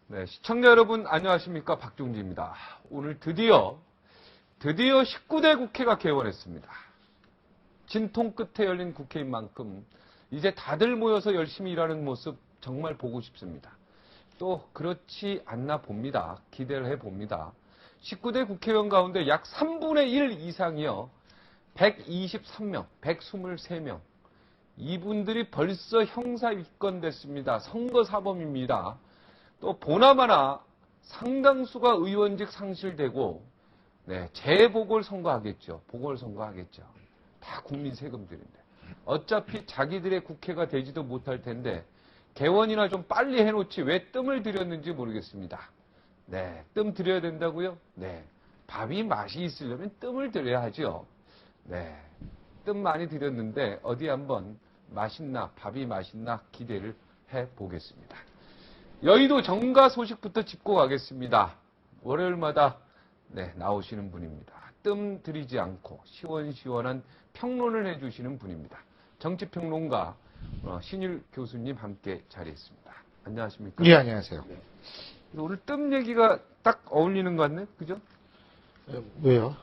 네, 시청자 여러분 안녕하십니까, 박종지입니다. 오늘 드디어 19대 국회가 개원했습니다. 진통 끝에 열린 국회인 만큼 이제 다들 모여서 열심히 일하는 모습 정말 보고 싶습니다. 또 그렇지 않나 봅니다. 기대를 해봅니다. 19대 국회의원 가운데 약 3분의 1 이상이요. 123명, 123명. 이분들이 벌써 형사 입건됐습니다. 선거사범입니다. 또 보나마나 상당수가 의원직 상실되고 재보궐선거하겠죠. 보궐선거하겠죠. 다 국민 세금들인데. 어차피 자기들의 국회가 되지도 못할 텐데 개원이나 좀 빨리 해놓지 왜 뜸을 들였는지 모르겠습니다. 네, 뜸 들여야 된다고요? 네, 밥이 맛이 있으려면 뜸을 들여야 하죠. 네, 뜸 많이 들였는데 어디 한번 맛있나, 밥이 맛있나 기대를 해보겠습니다. 여의도 정가 소식부터 짚고 가겠습니다. 월요일마다 나오시는 분입니다. 뜸 들이지 않고 시원시원한 평론을 해주시는 분입니다. 정치평론가 신일 교수님 함께 자리했습니다. 안녕하십니까? 예, 안녕하세요. 네. 오늘 뜸 얘기가 딱 어울리는 것 같네, 그죠? 왜요?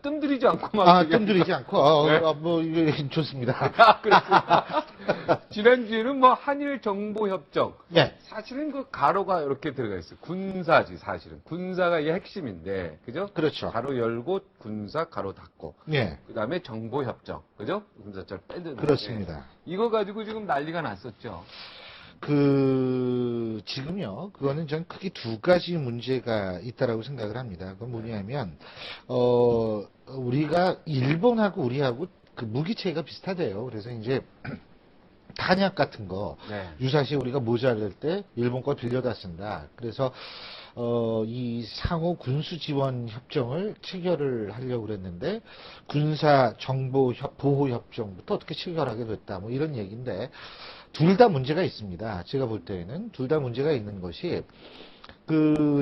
뜸 들이지 않고 막. 뜸 들이지 않고, 네? 이게 좋습니다. 그렇습니다. 지난주에는 한일정보협정. 네. 사실은 그 가로가 이렇게 들어가 있어요. 군사지, 사실은. 군사가 이게 핵심인데, 그죠? 그렇죠. 가로 열고, 군사, 가로 닫고. 네. 그 다음에 정보협정. 그죠? 군사절 빼드는. 그렇습니다. 이거 가지고 지금 난리가 났었죠. 지금요, 그거는 전 크게 두 가지 문제가 있다라고 생각을 합니다. 그건 뭐냐면, 우리가, 일본하고 우리하고 그 무기 체계가 비슷하대요. 그래서 이제, 탄약 같은 거, 유사시 우리가 모자랄 때 일본 거 빌려다 쓴다. 그래서, 이 상호 군수 지원 협정을 체결을 하려고 그랬는데, 군사 정보 보호 협정부터 어떻게 체결하게 됐다. 뭐 이런 얘기인데, 둘 다 문제가 있습니다. 제가 볼 때에는 둘 다 문제가 있는 것이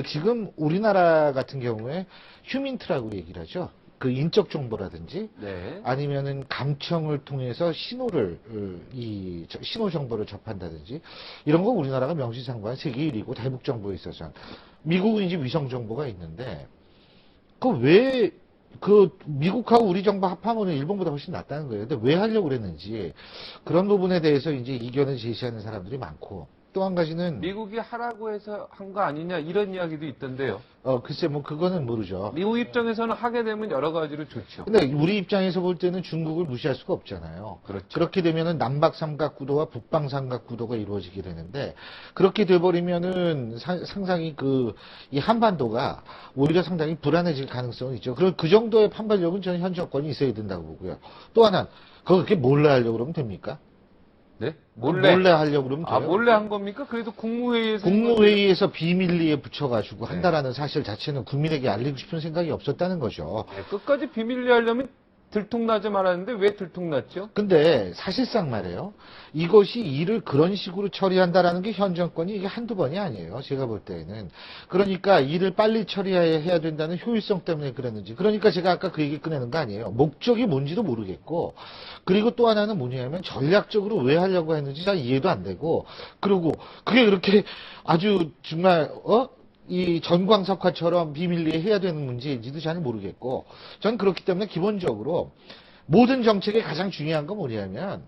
지금 우리나라 같은 경우에 휴민트라고 얘기를 하죠. 그 인적 정보라든지 아니면은 감청을 통해서 신호 정보를 접한다든지 이런 거 우리나라가 명시상부한 세계 1위고 대북 정보에 있어서 미국은 이제 위성 정보가 있는데 미국하고 우리 정부 합하면 일본보다 훨씬 낫다는 거예요. 근데 왜 하려고 그랬는지 그런 부분에 대해서 이제 이견을 제시하는 사람들이 많고 또 한 가지는 미국이 하라고 해서 한 거 아니냐 이런 이야기도 있던데요. 글쎄 그거는 모르죠. 미국 입장에서는 하게 되면 여러 가지로 좋죠. 근데 우리 입장에서 볼 때는 중국을 무시할 수가 없잖아요. 그렇죠. 그렇게 되면은 남북 삼각구도와 북방 삼각구도가 이루어지게 되는데 그렇게 돼버리면은 상당히 이 한반도가 오히려 상당히 불안해질 가능성은 있죠. 그 정도의 판발력은 저는 현 정권이 있어야 된다고 보고요. 또 하나 그렇게 몰래 하려고 그러면 됩니까? 네? 몰래 하려고 그러면 돼요. 몰래 한 겁니까? 그래도 국무회의에서 비밀리에 붙여가지고 한다라는 사실 자체는 국민에게 알리고 싶은 생각이 없었다는 거죠. 끝까지 비밀리 하려면 들통나지 말았는데 왜 들통났죠? 근데 사실상 말이에요. 이것이 일을 그런 식으로 처리한다라는 게 현 정권이 이게 한두 번이 아니에요. 제가 볼 때에는. 그러니까 일을 빨리 처리해야 된다는 효율성 때문에 그랬는지. 그러니까 제가 아까 그 얘기 꺼내는 거 아니에요. 목적이 뭔지도 모르겠고. 그리고 또 하나는 뭐냐면 전략적으로 왜 하려고 했는지 잘 이해도 안 되고. 그리고 그게 그렇게 아주 정말 이 전광석화처럼 비밀리에 해야 되는 문제인지도 잘 모르겠고 전 그렇기 때문에 기본적으로 모든 정책의 가장 중요한 건 뭐냐면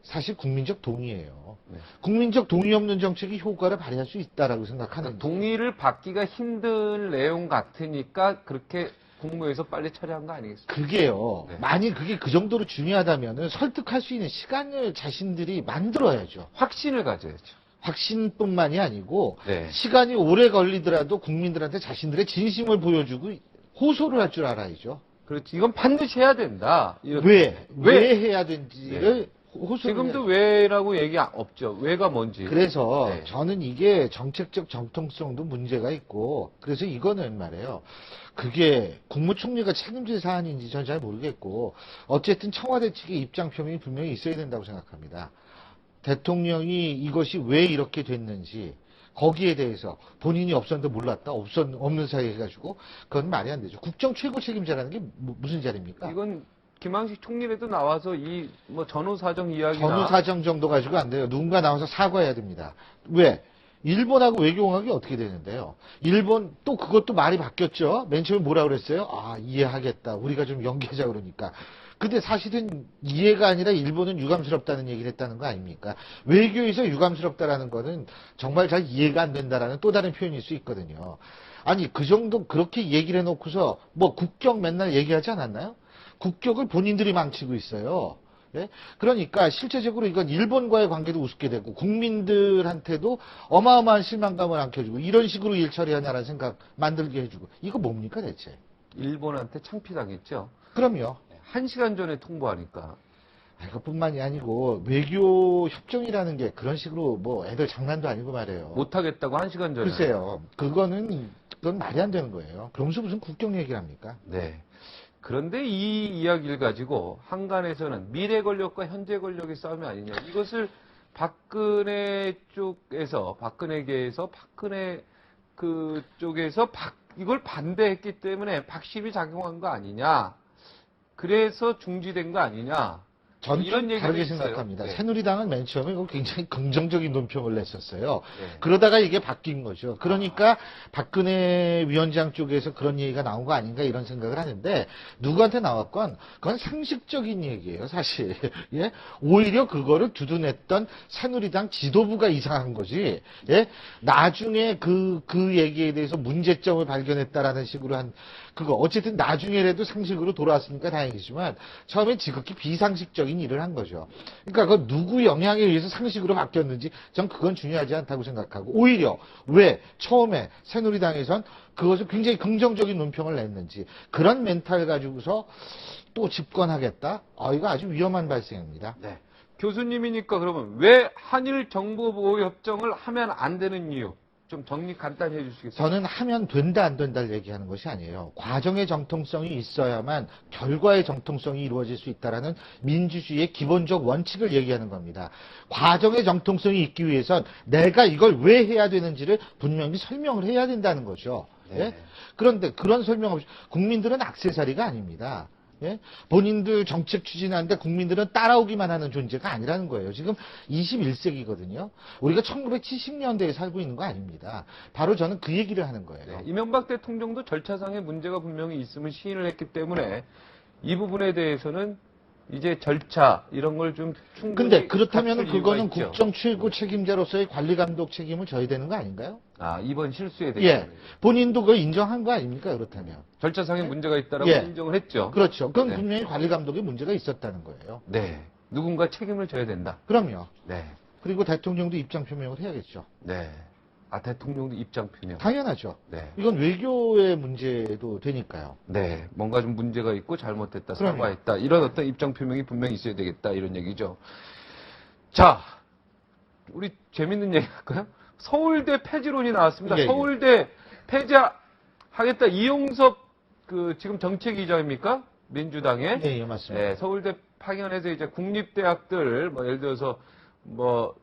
사실 국민적 동의예요. 국민적 동의 없는 정책이 효과를 발휘할 수 있다라고 생각하는 동의를 받기가 힘든 내용 같으니까 그렇게 국무회에서 빨리 처리한 거 아니겠습니까? 그게요. 만약 그게 그 정도로 중요하다면 설득할 수 있는 시간을 자신들이 만들어야죠. 확신을 가져야죠. 확신뿐만이 아니고 시간이 오래 걸리더라도 국민들한테 자신들의 진심을 보여주고 호소를 할 줄 알아야죠. 그렇지. 이건 반드시 해야 된다. 왜 해야 되는지를 호소를 지금도 왜라고 얘기 없죠. 왜가 뭔지. 그래서 저는 이게 정책적 정통성도 문제가 있고 그래서 이거는 말이에요. 그게 국무총리가 책임질 사안인지 전 잘 모르겠고 어쨌든 청와대 측의 입장 표명이 분명히 있어야 된다고 생각합니다. 대통령이 이것이 왜 이렇게 됐는지 거기에 대해서 본인이 없었는데 몰랐다 없는 사이에 해가지고 그건 말이 안 되죠. 국정 최고 책임자라는 게 무슨 자리입니까? 이건 김항식 총리라도 나와서 전후사정 이야기나 전후사정 정도 가지고 안 돼요. 누군가 나와서 사과해야 됩니다. 왜? 일본하고 외교공학이 어떻게 되는데요? 일본 또 그것도 말이 바뀌었죠. 맨 처음에 뭐라 그랬어요? 아, 이해하겠다. 우리가 좀 연계하자 그러니까. 근데 사실은 이해가 아니라 일본은 유감스럽다는 얘기를 했다는 거 아닙니까? 외교에서 유감스럽다라는 거는 정말 잘 이해가 안 된다라는 또 다른 표현일 수 있거든요. 아니, 그 정도 그렇게 얘기를 해놓고서 뭐 국격 맨날 얘기하지 않았나요? 국격을 본인들이 망치고 있어요. 예? 그러니까 실제적으로 이건 일본과의 관계도 우습게 되고 국민들한테도 어마어마한 실망감을 안겨주고 이런 식으로 일 처리하냐라는 생각 만들게 해주고 이거 뭡니까 대체? 일본한테 창피당했죠. 그럼요. 1시간 전에 통보하니까. 이것뿐만이 아니고 외교 협정이라는 게 그런 식으로 뭐 애들 장난도 아니고 말이에요. 못하겠다고 1시간 전에. 글쎄요. 그건 말이 안 되는 거예요. 그러면서 무슨 국경 얘기를 합니까? 네. 그런데 이 이야기를 가지고 한간에서는 미래 권력과 현재 권력의 싸움이 아니냐. 이것을 박근혜 쪽에서, 박근혜계에서, 박근혜 그 쪽에서 이걸 반대했기 때문에 박심이 작용한 거 아니냐. 그래서 중지된 거 아니냐. 전 이런 좀 얘기도 다르게 있어요. 생각합니다. 네. 새누리당은 맨 처음에 굉장히 긍정적인 논평을 냈었어요. 네. 그러다가 이게 바뀐 거죠. 그러니까 박근혜 위원장 쪽에서 그런 얘기가 나온 거 아닌가 이런 생각을 하는데 누구한테 나왔건 그건 상식적인 얘기예요, 사실. 예? 오히려 그거를 두둔했던 새누리당 지도부가 이상한 거지. 예? 나중에 그 얘기에 대해서 문제점을 발견했다라는 식으로 그거 어쨌든 나중에라도 상식으로 돌아왔으니까 다행이지만 처음에 지극히 비상식적인 일을 한 거죠. 그러니까 그 누구 영향에 의해서 상식으로 바뀌었는지 전 그건 중요하지 않다고 생각하고 오히려 왜 처음에 새누리당에선 그것을 굉장히 긍정적인 논평을 냈는지 그런 멘탈 가지고서 또 집권하겠다? 이거 아주 위험한 발생입니다. 네. 교수님이니까 그러면 왜 한일 정보보호협정을 하면 안 되는 이유? 좀 정리 간단히 해주시겠어요? 저는 하면 된다 안 된다를 얘기하는 것이 아니에요. 과정의 정통성이 있어야만 결과의 정통성이 이루어질 수 있다라는 민주주의의 기본적 원칙을 얘기하는 겁니다. 과정의 정통성이 있기 위해선 내가 이걸 왜 해야 되는지를 분명히 설명을 해야 된다는 거죠. 네. 예? 그런데 그런 설명 없이 국민들은 액세서리가 아닙니다. 예? 본인들 정책 추진하는데 국민들은 따라오기만 하는 존재가 아니라는 거예요. 지금 21세기거든요. 우리가 1970년대에 살고 있는 거 아닙니다. 바로 저는 그 얘기를 하는 거예요. 네, 이명박 대통령도 절차상의 문제가 분명히 있음을 시인을 했기 때문에 이 부분에 대해서는 이제 절차 이런 걸 좀 충분히 근데 그렇다면 갖출 그거는 이유가 있죠. 국정 최고 책임자로서의 관리 감독 책임을 져야 되는 거 아닌가요? 아, 이번 실수에 대해서 예. 본인도 그걸 인정한 거 아닙니까? 그렇다면. 절차상의 문제가 있다라고 예. 인정을 했죠. 그렇죠. 그건 네. 분명히 관리 감독에 문제가 있었다는 거예요. 네. 누군가 책임을 져야 된다. 그럼요. 네. 그리고 대통령도 입장 표명을 해야겠죠. 네. 아, 대통령도 입장 표명. 당연하죠. 네. 이건 외교의 문제도 되니까요. 네. 뭔가 좀 문제가 있고 잘못됐다, 그럼요. 사과했다. 이런 어떤 입장 표명이 분명히 있어야 되겠다. 이런 얘기죠. 자, 우리 재밌는 얘기 할까요? 서울대 폐지론이 나왔습니다. 예, 예. 서울대 폐지하겠다. 이용섭 지금 정책위원장입니까? 민주당의. 네, 예, 맞습니다. 네, 서울대 파견해서 이제 국립대학들 뭐 예를 들어서 뭐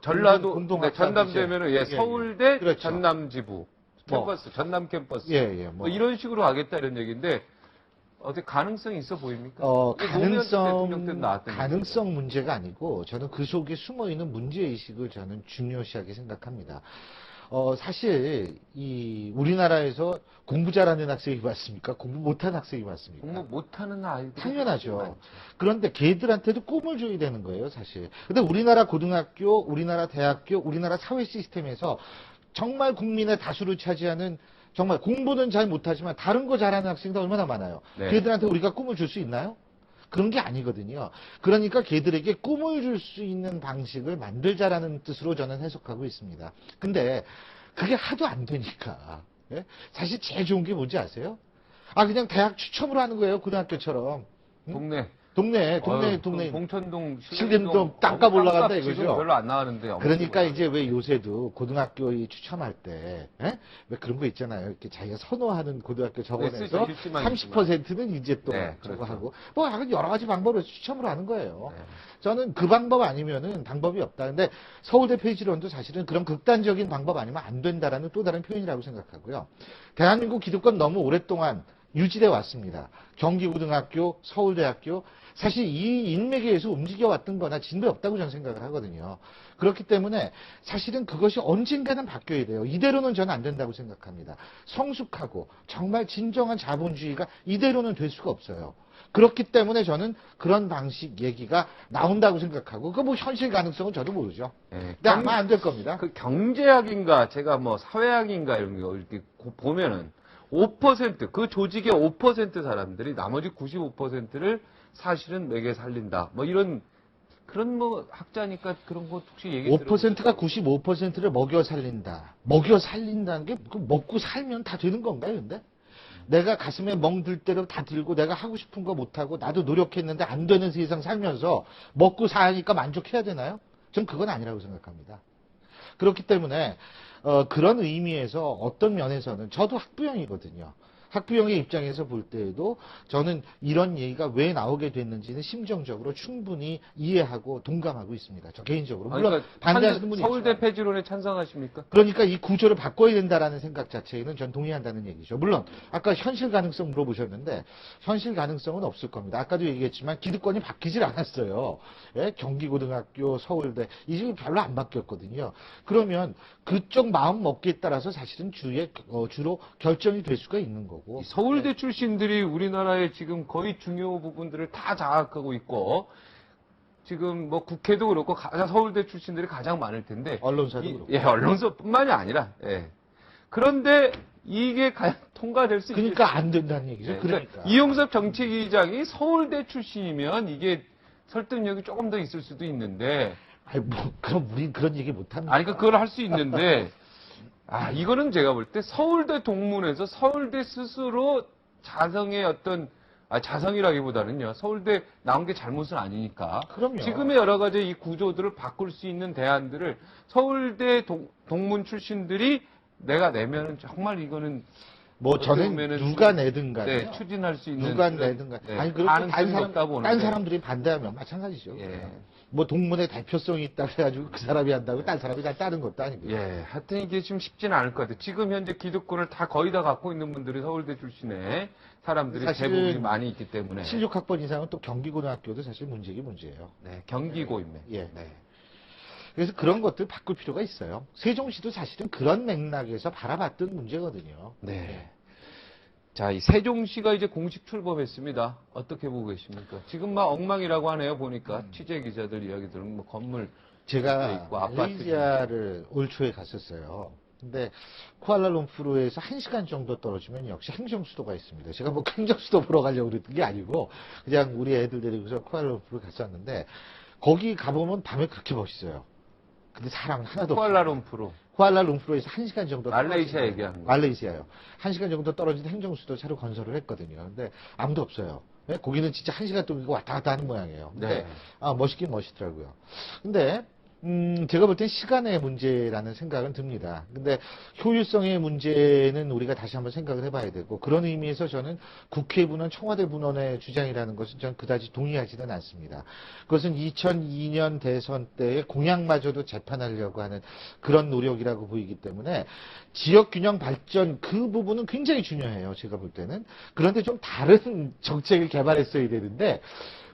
전라도 공동학사 전남되면은 문제. 예, 서울대 그렇죠. 전남지부 뭐. 캠퍼스 전남 캠퍼스 예, 뭐 이런 식으로 하겠다 이런 얘기인데 어떻게 가능성이 있어 보입니까? 이게 노무현 대통령 때도 나왔던 가능성 문제가 아니고 저는 그 속에 숨어 있는 문제 의식을 저는 중요시하게 생각합니다. 사실 우리나라에서 공부 잘하는 학생이 많습니까? 공부 못하는 학생이 많습니까? 공부 못하는 아이들 당연하죠. 그런데 걔들한테도 꿈을 줘야 되는 거예요, 사실. 근데 우리나라 고등학교, 우리나라 대학교, 우리나라 사회 시스템에서 정말 국민의 다수를 차지하는 정말 공부는 잘 못하지만 다른 거 잘하는 학생들 얼마나 많아요. 네. 걔들한테 우리가 꿈을 줄 수 있나요? 그런 게 아니거든요. 그러니까 걔들에게 꿈을 줄 수 있는 방식을 만들자라는 뜻으로 저는 해석하고 있습니다. 근데 그게 하도 안 되니까. 예? 사실 제일 좋은 게 뭔지 아세요? 그냥 대학 추첨으로 하는 거예요. 고등학교처럼. 동네 동네. 봉천동 신림동 땅값 올라간다 지금 이거죠. 별로 안 나가는데 그러니까 이제 왜 요새도 고등학교 추첨할 때, 왜 그런 거 있잖아요. 이렇게 자기가 선호하는 고등학교 적어내서 쓰죠. 일지만 30%는 이제 또 네, 저거 그렇죠. 하고, 여러 가지 방법으로 추첨을 하는 거예요. 네. 저는 그 방법 아니면은 방법이 없다. 근데 서울대 폐지론도 사실은 그런 극단적인 방법 아니면 안 된다라는 또 다른 표현이라고 생각하고요. 대한민국 기득권 너무 오랫동안 유지돼 왔습니다. 경기고등학교, 서울대학교, 사실 이 인맥에 의해서 움직여왔던 거나 진배 없다고 저는 생각을 하거든요. 그렇기 때문에 사실은 그것이 언젠가는 바뀌어야 돼요. 이대로는 저는 안 된다고 생각합니다. 성숙하고 정말 진정한 자본주의가 이대로는 될 수가 없어요. 그렇기 때문에 저는 그런 방식 얘기가 나온다고 생각하고, 그 뭐 현실 가능성은 저도 모르죠. 네, 근데 아마 안 될 겁니다. 그 경제학인가 제가 뭐 사회학인가 이런 거 이렇게 보면은 5%, 그 조직의 5% 사람들이 나머지 95%를 사실은 내게 살린다. 뭐 이런 그런 뭐 학자니까 그런 거 혹시 얘기 5%가 95%를 먹여 살린다. 먹여 살린다는 게 먹고 살면 다 되는 건가요, 근데? 내가 가슴에 멍들 대로 다 들고 내가 하고 싶은 거 못하고 나도 노력했는데 안 되는 세상 살면서 먹고 사니까 만족해야 되나요? 전 그건 아니라고 생각합니다. 그렇기 때문에 그런 의미에서 어떤 면에서는 저도 학부형이거든요. 학부형의 입장에서 볼 때에도 저는 이런 얘기가 왜 나오게 됐는지는 심정적으로 충분히 이해하고 동감하고 있습니다. 저 개인적으로. 물론 그러니까 반대하시는 분이 서울대 있지만. 폐지론에 찬성하십니까? 그러니까 이 구조를 바꿔야 된다라는 생각 자체에는 전 동의한다는 얘기죠. 물론 아까 현실 가능성 물어보셨는데 현실 가능성은 없을 겁니다. 아까도 얘기했지만 기득권이 바뀌질 않았어요. 예? 경기고등학교, 서울대 이 집이 별로 안 바뀌었거든요. 그러면 그쪽 마음 먹기에 따라서 사실은 주로 결정이 될 수가 있는 거고. 이 서울대 출신들이 우리나라의 지금 거의 중요 부분들을 다 장악하고 있고 지금 뭐 국회도 그렇고 서울대 출신들이 가장 많을 텐데 언론사도 그렇고. 예, 언론사뿐만이 아니라 예. 그런데 이게 통과될 수 그러니까 안 된다는 얘기죠. 네, 그러니까. 이용섭 정책위의장이 서울대 출신이면 이게 설득력이 조금 더 있을 수도 있는데 아니 뭐 그럼 우린 그런 얘기 못 합니다. 아니 그걸 할 수 있는데 이거는 제가 볼 때 서울대 동문에서 서울대 스스로 자성의 어떤 자성이라기보다는요. 서울대 나온 게 잘못은 아니니까. 그럼요. 지금의 여러 가지 이 구조들을 바꿀 수 있는 대안들을 서울대 동문 출신들이 내가 내면은 정말 이거는 뭐 저는 보면은 누가 내든 간에 네, 추진할 수 있는 누가 그런, 내든 간에 네, 아니 그렇고 가능성이 있다 보는데. 딴 사람들이 반대하면 마찬가지죠. 예. 뭐 동문의 대표성이 있다 그래가지고 그 사람이 한다고 딴 사람이 다 따른 것도 아니고. 예, 하여튼 이게 좀 쉽지는 않을 것 같아요. 지금 현재 기득권을 다 거의 다 갖고 있는 분들이 서울대 출신의 사람들이 사실은 대부분이 많이 있기 때문에. 76학번 이상은 또 경기고등학교도 사실 문제긴 문제예요. 네, 경기고입니다. 예. 네. 그래서 그런 것들 바꿀 필요가 있어요. 세종시도 사실은 그런 맥락에서 바라봤던 문제거든요. 네. 자, 이 세종시가 이제 공식 출범했습니다. 어떻게 보고 계십니까? 지금 막 엉망이라고 하네요. 보니까 취재 기자들 이야기 들으면 뭐 건물 제가 있고 아파트 말레이시아를 올 초에 갔었어요. 근데 쿠알라룸푸르에서 1시간 정도 떨어지면 역시 행정수도가 있습니다. 제가 뭐 행정수도 보러 가려고 그랬던 게 아니고 그냥 우리 애들 데리고서 쿠알라룸푸르 갔었는데 거기 가보면 밤에 그렇게 멋있어요. 근데 사람 하나도 없어요. 쿠알라룸푸르. 쿠알라룸푸르에서 1시간 정도 말레이시아 얘기하는 거예요. 말레이시아요. 1시간 정도 떨어진 행정수도 차로 건설을 했거든요. 근데 아무도 없어요. 네? 거기는 진짜 1시간 동안 왔다 갔다 하는 모양이에요. 근데 네. 멋있긴 멋있더라고요. 근데 제가 볼 땐 시간의 문제라는 생각은 듭니다. 근데 효율성의 문제는 우리가 다시 한번 생각을 해봐야 되고 그런 의미에서 저는 국회부는 청와대 분원의 주장이라는 것은 저는 그다지 동의하지는 않습니다. 그것은 2002년 대선 때의 공약마저도 재판하려고 하는 그런 노력이라고 보이기 때문에 지역균형 발전 그 부분은 굉장히 중요해요. 제가 볼 때는. 그런데 좀 다른 정책을 개발했어야 되는데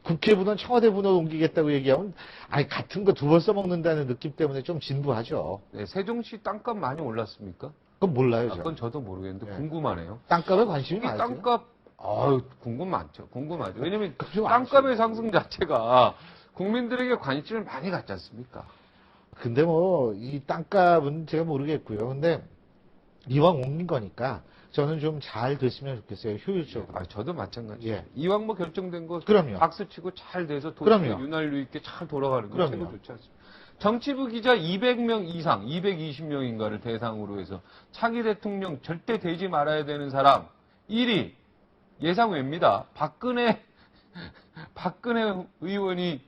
국회부는 청와대부는 옮기겠다고 얘기하면 같은 거 두 번 써먹는다는 느낌 때문에 좀 진부하죠. 네, 세종시 땅값 많이 올랐습니까? 그건 몰라요. 그건 저도 모르겠는데 네. 궁금하네요. 땅값에 관심이 이 많아요. 땅값 궁금하죠. 왜냐면 그죠, 땅값의 많죠. 상승 자체가 국민들에게 관심을 많이 갖지 않습니까? 근데 뭐 이 땅값은 제가 모르겠고요. 근데 이왕 옮긴 거니까 저는 좀 잘 됐으면 좋겠어요. 효율적으로. 저도 마찬가지예요. 예. 이왕 뭐 결정된 거 그럼요. 박수치고 잘 돼서 도시가 그럼요. 윤활유 있게 잘 돌아가는 거 그럼요. 최고 좋지 않습니까? 정치부 기자 200명 이상, 220명인가를 대상으로 해서 차기 대통령 절대 되지 말아야 되는 사람 1위 예상외입니다. 박근혜 의원이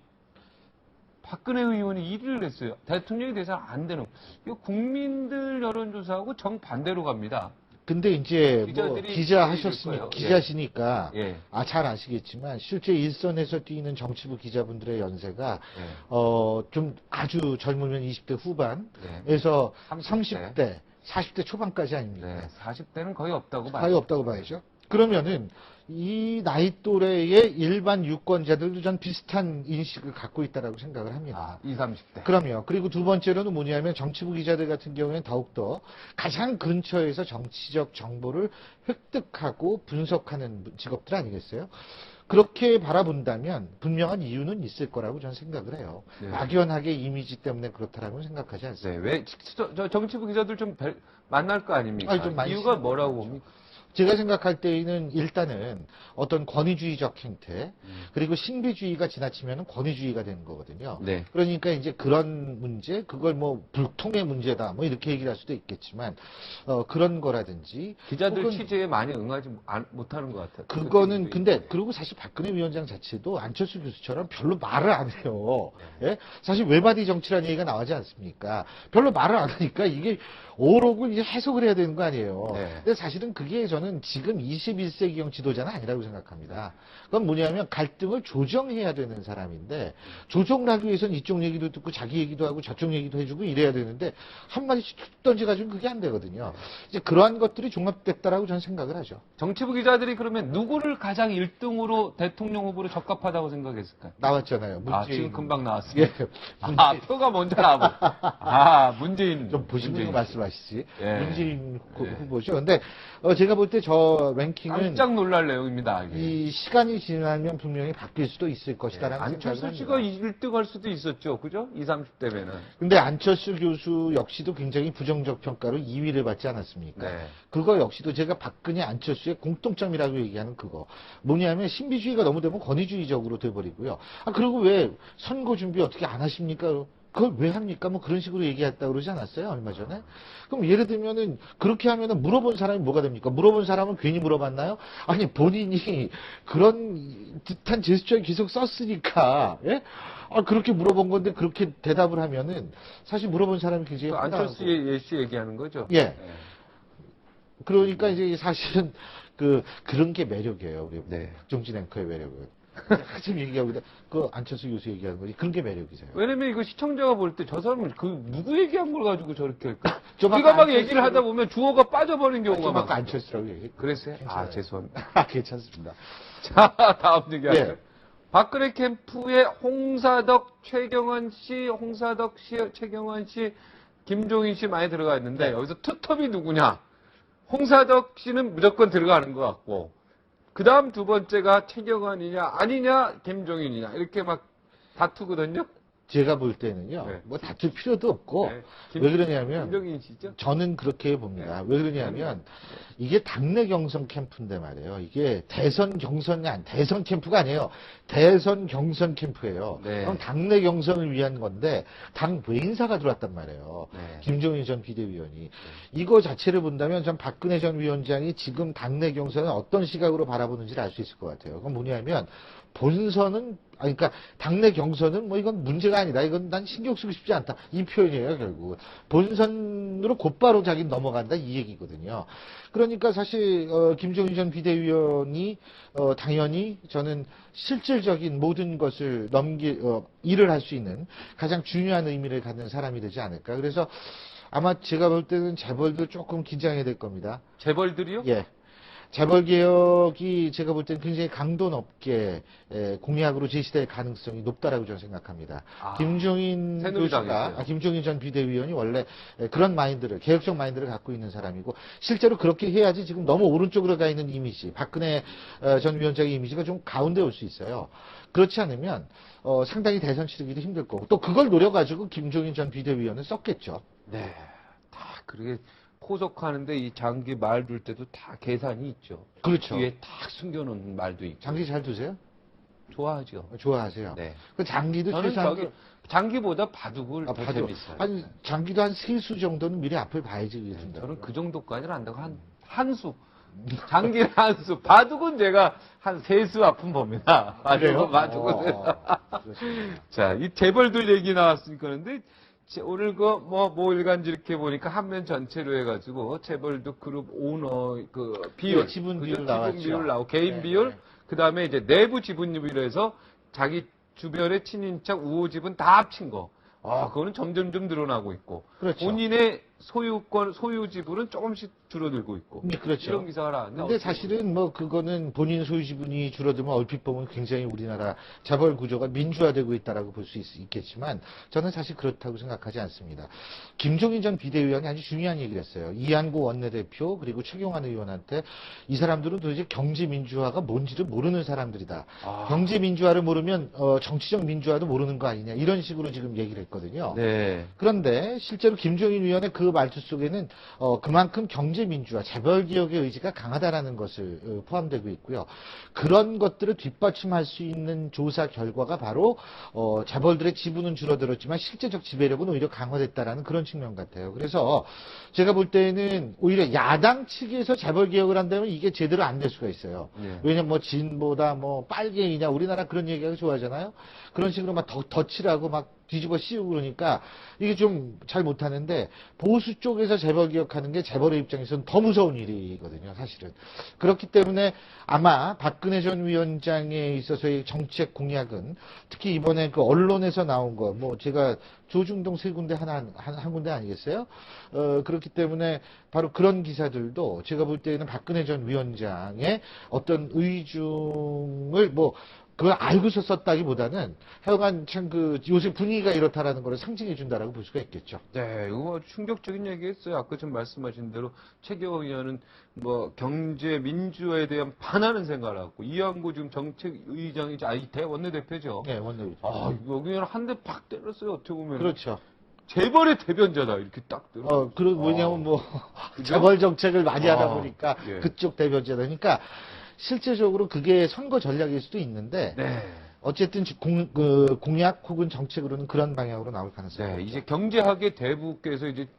1위를 했어요. 대통령이 돼서 안 되는. 이거 국민들 여론조사하고 정반대로 갑니다. 근데 이제 뭐 기자들이 기자하셨으니까 얘기할 기자시니까 예. 잘 아시겠지만 실제 일선에서 뛰는 정치부 기자분들의 연세가 예. 좀 아주 젊으면 20대 네. 후반에서 30대. 30대, 40대 초반까지 아닙니까? 네, 40대는 거의 없다고 봐요. 거의 없다고 봐야죠. 그러면은 이 나이 또래의 일반 유권자들도 전 비슷한 인식을 갖고 있다라고 생각을 합니다. 20, 30대. 그럼요. 그리고 두 번째로는 뭐냐면 정치부 기자들 같은 경우에는 더욱더 가장 근처에서 정치적 정보를 획득하고 분석하는 직업들 아니겠어요? 그렇게 바라본다면 분명한 이유는 있을 거라고 저는 생각을 해요. 네. 막연하게 이미지 때문에 그렇다라고는 생각하지 네, 않습니다. 왜, 저 정치부 기자들 좀 만날 거 아닙니까? 아니, 좀 많이 이유가 시간이 뭐라고 걸리죠. 봅니까? 제가 생각할 때에는 일단은 어떤 권위주의적 행태, 그리고 신비주의가 지나치면 권위주의가 되는 거거든요. 네. 그러니까 이제 그런 문제, 그걸 뭐 불통의 문제다, 뭐 이렇게 얘기를 할 수도 있겠지만, 그런 거라든지. 기자들 혹은 취재에 많이 응하지 못하는 것 같아요. 그거는 근데 그리고 사실 박근혜 위원장 자체도 안철수 교수처럼 별로 말을 안 해요. 예? 사실 외바디 정치라는 얘기가 나오지 않습니까? 별로 말을 안 하니까 이게 오록을 이제 해석을 해야 되는 거 아니에요. 네. 근데 사실은 그게 저는 지금 21세기형 지도자는 아니라고 생각합니다. 그건 뭐냐면 갈등을 조정해야 되는 사람인데 조정을 하기 위해서는 이쪽 얘기도 듣고 자기 얘기도 하고 저쪽 얘기도 해주고 이래야 되는데 한마디씩 툭 던져가지고 그게 안 되거든요. 이제 그러한 것들이 종합됐다라고 저는 생각을 하죠. 정치부 기자들이 그러면 누구를 가장 1등으로 대통령 후보로 적합하다고 생각했을까요? 나왔잖아요. 문재인. 지금 금방 나왔습니다. 예. 표가 먼저 나오고. 문재인. 좀 보시는 거 말씀하시지. 예. 문재인 예. 후보죠. 근데 제가 볼 때 저 랭킹은 깜짝 놀랄 내용입니다. 이게. 이 시간이 지나면 분명히 바뀔 수도 있을 것이다라는 안철수 생각을 씨가 합니다. 1등 할 수도 있었죠. 그죠? 20, 30대면은. 근데 안철수 교수 역시도 굉장히 부정적 평가로 2위를 받지 않았습니까? 네. 그거 역시도 제가 박근혜 안철수의 공통점이라고 얘기하는 그거. 뭐냐면 신비주의가 너무 되면 권위주의적으로 돼버리고요. 그리고 왜 선거 준비 어떻게 안 하십니까? 그걸 왜 합니까? 뭐 그런 식으로 얘기했다 그러지 않았어요? 얼마 전에? 그럼 예를 들면은 그렇게 하면은 물어본 사람이 뭐가 됩니까? 물어본 사람은 괜히 물어봤나요? 아니 본인이 그런 듯한 제스처를 계속 썼으니까 예? 그렇게 물어본 건데 그렇게 대답을 하면은 사실 물어본 사람이 굉장히 안철수 황당하고. 예씨 얘기하는 거죠? 예. 그러니까 이제 사실은 그런 게 매력이에요. 우리 네. 박종진 앵커의 매력은. 한참 얘기하고 있다. 그 안철수 교수 얘기하는 거지. 그런 게 매력이세요. 왜냐면 이거 시청자가 볼 때 저 사람은 누구 얘기한 걸 가지고 저렇게 할까? 좀 우리가 아까 막 얘기를 하다 보면 주어가 빠져버린 경우가 좀 아까 많아요. 안철수라고 얘기했 그랬어요? 괜찮아요. 죄송합니다. 괜찮습니다. 자, 다음 얘기하죠. 예. 박근혜 캠프의 홍사덕, 최경환 씨, 김종인 씨 많이 들어가 있는데 네. 여기서 투톱이 누구냐? 홍사덕 씨는 무조건 들어가는 것 같고 그 다음 두 번째가 최경환이냐 아니냐 김종인이냐 이렇게 막 다투거든요. 제가 볼 때는요. 네. 뭐 다툴 필요도 없고 네. 왜 그러냐면 김종인 씨죠? 저는 그렇게 봅니다. 왜 그러냐면 이게 당내 경선 캠프인데 말이에요. 이게 대선 캠프가 아니에요. 대선 경선 캠프예요. 네. 그럼 당내 경선을 위한 건데 당 외인사가 들어왔단 말이에요. 네. 김종인 전 비대위원이. 이거 자체를 본다면 전 박근혜 전 위원장이 지금 당내 경선을 어떤 시각으로 바라보는지를 알 수 있을 것 같아요. 그건 뭐냐면 본선은 그러니까 당내 경선은 뭐 이건 문제가 아니다. 이건 난 신경 쓰고 싶지 않다. 이 표현이에요, 결국. 본선으로 곧바로 자기는 넘어간다 이 얘기거든요. 그러니까 사실 김종인 전 비대위원이 당연히 저는 실질적인 모든 것을 일을 할 수 있는 가장 중요한 의미를 갖는 사람이 되지 않을까. 그래서 아마 제가 볼 때는 재벌도 조금 긴장해야 될 겁니다. 재벌들이요? 예. 재벌 개혁이 제가 볼 때는 굉장히 강도 높게 공약으로 제시될 가능성이 높다라고 저는 생각합니다. 김종인 교수가, 김종인 전 비대위원이 원래 그런 마인드를, 개혁적 마인드를 갖고 있는 사람이고, 실제로 그렇게 해야지 지금 너무 오른쪽으로 가 있는 이미지, 박근혜 전 위원장의 이미지가 좀 가운데 올 수 있어요. 그렇지 않으면 상당히 대선 치르기도 힘들 거고, 또 그걸 노려가지고 김종인 전 비대위원은 썼겠죠. 네. 다 그렇게 포석하는데 이 장기 말 둘 때도 다 계산이 있죠. 그렇죠. 뒤에 딱 숨겨놓은 말도 있고. 장기 잘 두세요? 좋아하죠. 좋아하세요. 네. 그 장기도 저는 최소한 장기보다 바둑을 더 바둑. 재밌어요. 아니 장기도 한 3수 정도는 미리 앞을 봐야지 그러신다. 저는 그 정도까지는 안 되고 한 수. 장기는 한 수. 바둑은 제가 한 3수 앞은 봅니다. 바둑은. 자, 이 재벌들 얘기 나왔으니까 그런데 오늘 뭐 일간지 이렇게 보니까 한면 전체로 해가지고 재벌도 그룹 오너 비율, 지분 비율 지분 비율 나오고 개인 네, 비율, 네. 그 다음에 이제 내부 지분율로 해서 자기 주변의 친인척 우호 지분 다 합친 거. 그거는 점점 늘어나고 있고. 그렇죠. 본인의 소유 지분은 조금씩 줄어들고 있고. 네, 그렇죠. 이런 기사가 나왔는데. 근데 사실은 뭐 그거는 본인 소유 지분이 줄어들면 얼핏 보면 굉장히 우리나라 재벌 구조가 민주화되고 있다라고 볼 수 있겠지만 저는 사실 그렇다고 생각하지 않습니다. 김종인 전 비대위원이 아주 중요한 얘기를 했어요. 이한구 원내대표 그리고 최경환 의원한테 이 사람들은 도대체 경제 민주화가 뭔지를 모르는 사람들이다. 경제 민주화를 모르면 정치적 민주화도 모르는 거 아니냐 이런 식으로 지금 얘기를 했거든요. 네. 그런데 실제로 김종인 위원의 그 말투 속에는 그만큼 경제 민주화, 재벌 기업의 의지가 강하다라는 것을 포함되고 있고요. 그런 것들을 뒷받침할 수 있는 조사 결과가 바로 재벌들의 지분은 줄어들었지만 실제적 지배력은 오히려 강화됐다라는 그런 측면 같아요. 그래서 제가 볼 때는 오히려 야당 측에서 재벌 개혁을 한다면 이게 제대로 안 될 수가 있어요. 네. 왜냐면 뭐 진보다 뭐 빨갱이냐 우리나라 그런 얘기하기 좋아하잖아요. 그런 식으로 막 덧칠하고 막 뒤집어 씌우고 그러니까 이게 좀 잘 못하는데 보수 쪽에서 재벌 개혁하는 게 재벌의 입장에서는 더 무서운 일이거든요, 사실은. 그렇기 때문에 아마 박근혜 전 위원장에 있어서의 정책 공약은 특히 이번에 그 언론에서 나온 거, 뭐 제가 조중동 세 군데 한 군데 아니겠어요? 그렇기 때문에 바로 그런 기사들도 제가 볼 때는 박근혜 전 위원장의 어떤 의중을 뭐 그걸 알고서 썼다기보다는 하여간 참 그 요새 분위기가 이렇다라는 걸 상징해 준다라고 볼 수가 있겠죠. 네, 이거 뭐 충격적인 얘기했어요. 아까 좀 말씀하신 대로 최경환 의원은 뭐 경제 민주화에 대한 반하는 생각을 하고 이한구 지금 정책의장이지 원내대표죠. 네, 원내의장. 여기는 한 대 팍 때렸어요. 어떻게 보면. 그렇죠. 재벌의 대변자다 이렇게 딱 들어. 뭐냐면 뭐 그죠? 재벌 정책을 많이 하다 보니까 예. 그쪽 대변자다. 그러니까 실제적으로 그게 선거 전략일 수도 있는데 네. 어쨌든 공약 혹은 정책으로는 그런 방향으로 나올 가능성이 네, 있죠. 이제 경제학의 대부께서 이제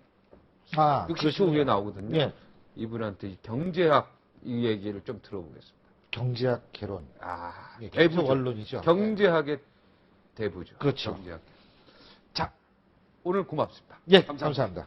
60초 그렇군요. 후에 나오거든요. 예. 이분한테 이 경제학 이 얘기를 좀 들어보겠습니다. 경제학 개론. 대부죠. 예, 계속 언론이죠. 경제학의 대부죠. 그렇죠. 경제학. 자, 오늘 고맙습니다. 예, 감사합니다.